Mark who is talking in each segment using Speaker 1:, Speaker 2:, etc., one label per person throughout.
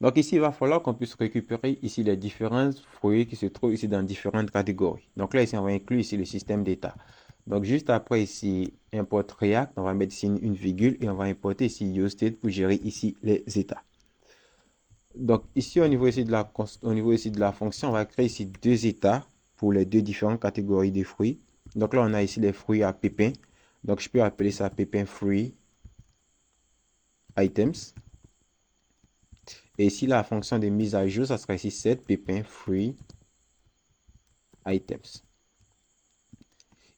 Speaker 1: Donc ici, il va falloir qu'on puisse récupérer ici les différents fruits qui se trouvent ici dans différentes catégories. Donc là, ici, on va inclure ici le système d'état. Donc juste après ici, import React, on va mettre ici une virgule et on va importer ici useState pour gérer ici les états. Donc ici, au niveau ici de la fonction, on va créer ici deux états pour les deux différentes catégories de fruits. Donc là, on a ici les fruits à pépins. Donc je peux appeler ça pépin fruit items. Et ici, la fonction de mise à jour, ça sera ici set pépin fruit items.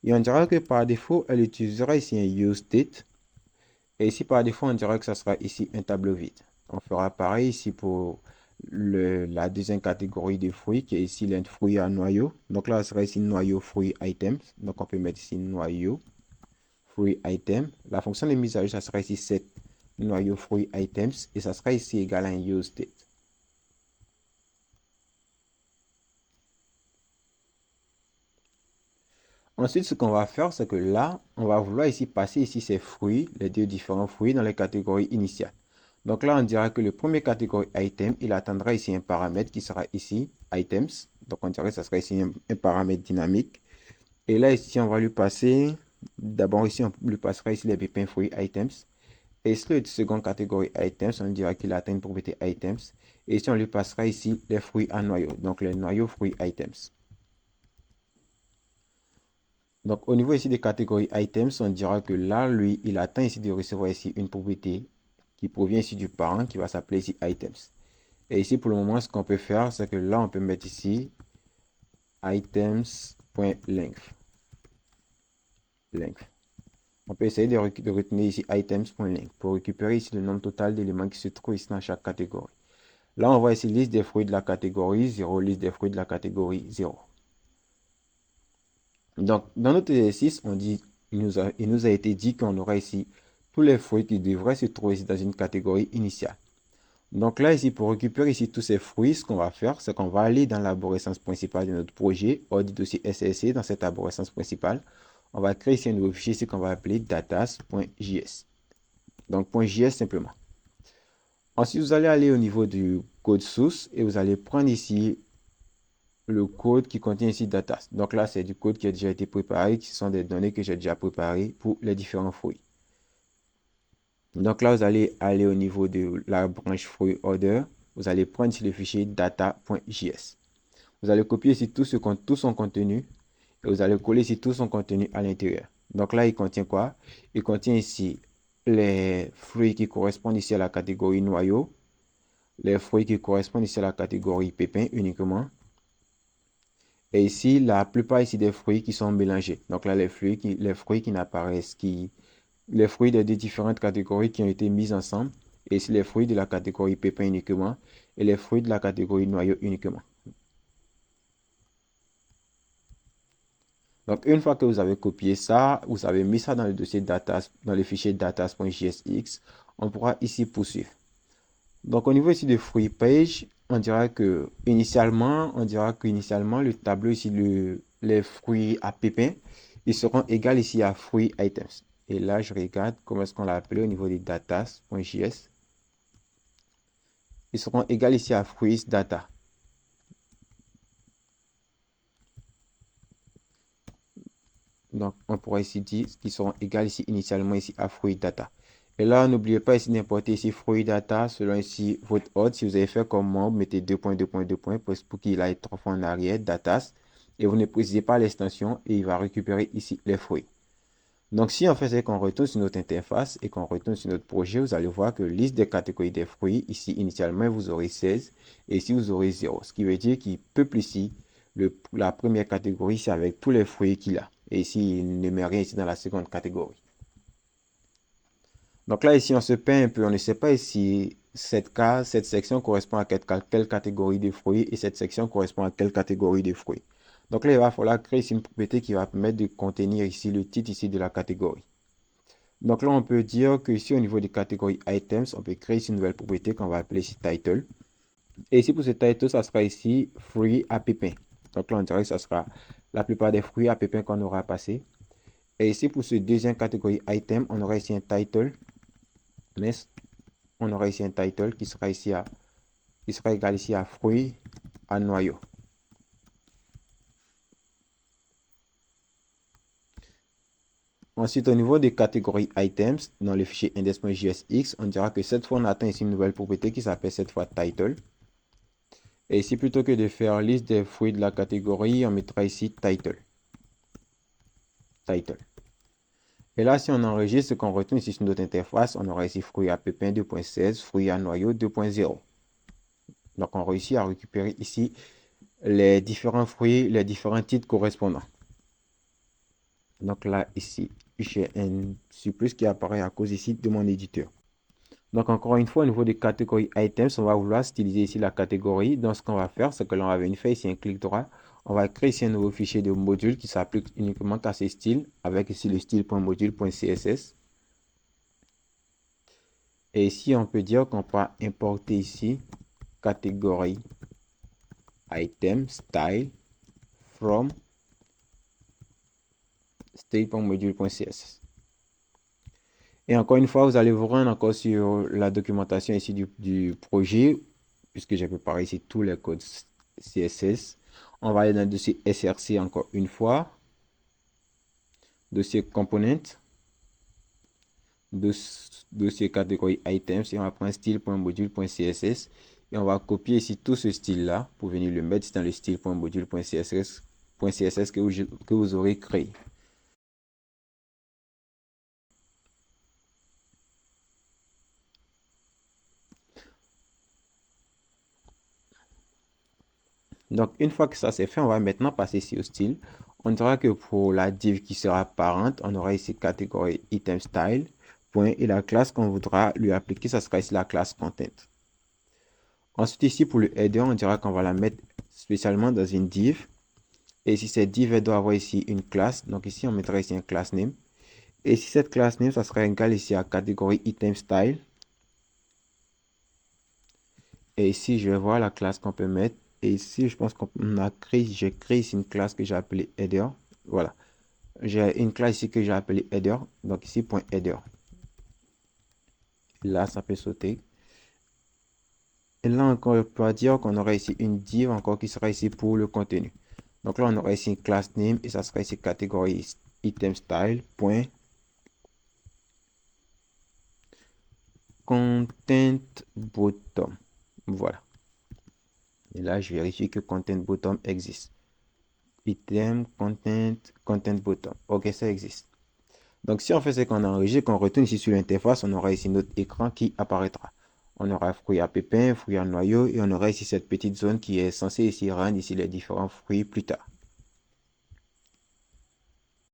Speaker 1: Et on dira que par défaut, elle utilisera ici un useState. Et ici, par défaut, on dira que ça sera ici un tableau vide. On fera pareil ici pour la deuxième catégorie de fruits, qui est ici les fruits à noyau. Donc là, ça sera ici noyau fruit items. Donc on peut mettre ici noyau fruit item. La fonction de mise à jour, ça sera ici set noyau fruit items. Et ça sera ici égal à un useState. Ensuite, ce qu'on va faire, c'est que là, on va vouloir ici passer ici ces fruits, les deux différents fruits dans les catégories initiales. Donc là, on dira que le premier catégorie item, il attendra ici un paramètre qui sera ici items. Donc on dirait que ça sera ici un paramètre dynamique. Et là, ici, on va lui passer, d'abord ici, on lui passera ici les pépins fruits items. Et ici, le second catégorie items, on dira qu'il atteint une propriété items. Et ici, on lui passera ici les fruits à noyau, donc les noyaux fruits items. Donc, au niveau ici des catégories items, on dira que là, lui, il attend ici de recevoir ici une propriété qui provient ici du parent qui va s'appeler ici items. Et ici, pour le moment, ce qu'on peut faire, c'est que là, on peut mettre ici items.length. On peut essayer de retenir ici items.length pour récupérer ici le nombre total d'éléments qui se trouvent ici dans chaque catégorie. Là, on voit ici liste des fruits de la catégorie 0, liste des fruits de la catégorie 0. Donc, dans notre exercice, il nous a été dit qu'on aura ici tous les fruits qui devraient se trouver ici dans une catégorie initiale. Donc là, ici, pour récupérer ici tous ces fruits, ce qu'on va faire, c'est qu'on va aller dans l'arborescence principale de notre projet, hors du dossier SRC, dans cette arborescence principale. On va créer ici un nouveau fichier ici qu'on va appeler datas.js. Donc, .js simplement. Ensuite, vous allez aller au niveau du code source et vous allez prendre ici le code qui contient ici datas. Donc là, c'est du code qui a déjà été préparé, qui sont des données que j'ai déjà préparées pour les différents fruits. Donc là, vous allez aller au niveau de la branche fruit order. Vous allez prendre ici le fichier data.js. Vous allez copier ici tout son contenu et vous allez coller ici tout son contenu à l'intérieur. Donc là, il contient quoi? Il contient ici les fruits qui correspondent ici à la catégorie noyau, les fruits qui correspondent ici à la catégorie pépins uniquement. Et ici, la plupart ici des fruits qui sont mélangés. Donc là, les fruits qui n'apparaissent, les fruits des différentes catégories qui ont été mis ensemble. Et ici, les fruits de la catégorie pépins uniquement et les fruits de la catégorie noyau uniquement. Donc, une fois que vous avez copié ça, vous avez mis ça dans le dossier datas, dans le fichier datas.jsx, on pourra ici poursuivre. Donc, au niveau ici de fruit page, on dira qu'initialement, le tableau ici, les fruits à pépins, ils seront égaux ici à fruit items. Et là, je regarde comment est-ce qu'on l'a appelé au niveau des datas.js. Ils seront égaux ici à fruits data. Donc, on pourra ici dire qu'ils seront égaux ici initialement ici à fruit data. Et là, n'oubliez pas ici d'importer ici fruit data selon ici votre ordre. Si vous avez fait comme moi, vous mettez 2.2.2. Pour qu'il aille 3 fois en arrière, datas. Et vous ne précisez pas l'extension et il va récupérer ici les fruits. Donc, si on fait c'est qu'on retourne sur notre interface et qu'on retourne sur notre projet, vous allez voir que liste des catégories des fruits, ici initialement, vous aurez 16 et ici vous aurez 0. Ce qui veut dire qu'il peuple ici la première catégorie, c'est avec tous les fruits qu'il a. Et ici, il ne met rien ici dans la seconde catégorie. Donc là, ici, on se peint un peu. On ne sait pas ici, cette section correspond à quelle catégorie de fruits et cette section correspond à quelle catégorie de fruits. Donc là, il va falloir créer ici une propriété qui va permettre de contenir ici le titre ici de la catégorie. Donc là, on peut dire que ici, au niveau des catégories items, on peut créer ici une nouvelle propriété qu'on va appeler ici title. Et ici, pour ce title, ça sera ici fruits à pépins. Donc là, on dirait que ça sera la plupart des fruits à pépins qu'on aura passé. Et ici, pour ce deuxième catégorie item, on aura ici un title. On aura ici un title qui sera ici à qui sera égal ici à fruits à noyau. Ensuite, au niveau des catégories items, dans le fichier index.jsx, on dira que cette fois, on attend ici une nouvelle propriété qui s'appelle cette fois title. Et ici, plutôt que de faire liste des fruits de la catégorie, on mettra ici title. Title. Et là, si on enregistre ce qu'on retourne ici sur notre interface, on aura ici fruits à pépins 2.16, fruits à noyau 2.0. Donc, on réussit à récupérer ici les différents fruits, les différents titres correspondants. Donc là, ici, j'ai un surplus qui apparaît à cause ici de mon éditeur. Donc encore une fois, au niveau des catégories items, on va vouloir styliser ici la catégorie. Donc ce qu'on va faire, c'est que l'on va venir faire ici un clic droit. On va créer ici un nouveau fichier de module qui s'applique uniquement qu'à ces styles, avec ici le style.module.css. Et ici, on peut dire qu'on peut importer ici catégorie item style from style.module.css. Et encore une fois, vous allez vous rendre encore sur la documentation ici du projet, puisque j'ai préparé ici tous les codes CSS. On va aller dans le dossier SRC encore une fois, dossier component, dossier catégorie items, et on va prendre style.module.css et on va copier ici tout ce style-là pour venir le mettre dans le style.module.css que vous aurez créé. Donc, une fois que ça c'est fait, on va maintenant passer ici au style. On dira que pour la div qui sera parente, on aura ici catégorie item style, point, et la classe qu'on voudra lui appliquer, ça sera ici la classe content. Ensuite, ici pour le header, on dira qu'on va la mettre spécialement dans une div. Et ici, cette div, elle doit avoir ici une classe. Donc ici, on mettra ici un class name. Et ici, cette class name, ça sera égal ici à catégorie item style. Et ici, je vais voir la classe qu'on peut mettre. Et ici, je pense qu'on a créé, j'ai créé ici une classe que j'ai appelée header. Voilà. J'ai une classe ici que j'ai appelée header. Donc ici, point header. Là, ça peut sauter. Et là encore, on peut dire qu'on aura ici une div encore qui sera ici pour le contenu. Donc là, on aura ici une class name et ça sera ici catégorie item style. Point content bottom. Voilà. Et là, je vérifie que content bottom existe. Item, content bottom. Ok, ça existe. Donc, si on fait ce qu'on a enregistré, qu'on retourne ici sur l'interface, on aura ici notre écran qui apparaîtra. On aura fruits à pépins, fruits à noyau, et on aura ici cette petite zone qui est censée ici rendre ici les différents fruits plus tard.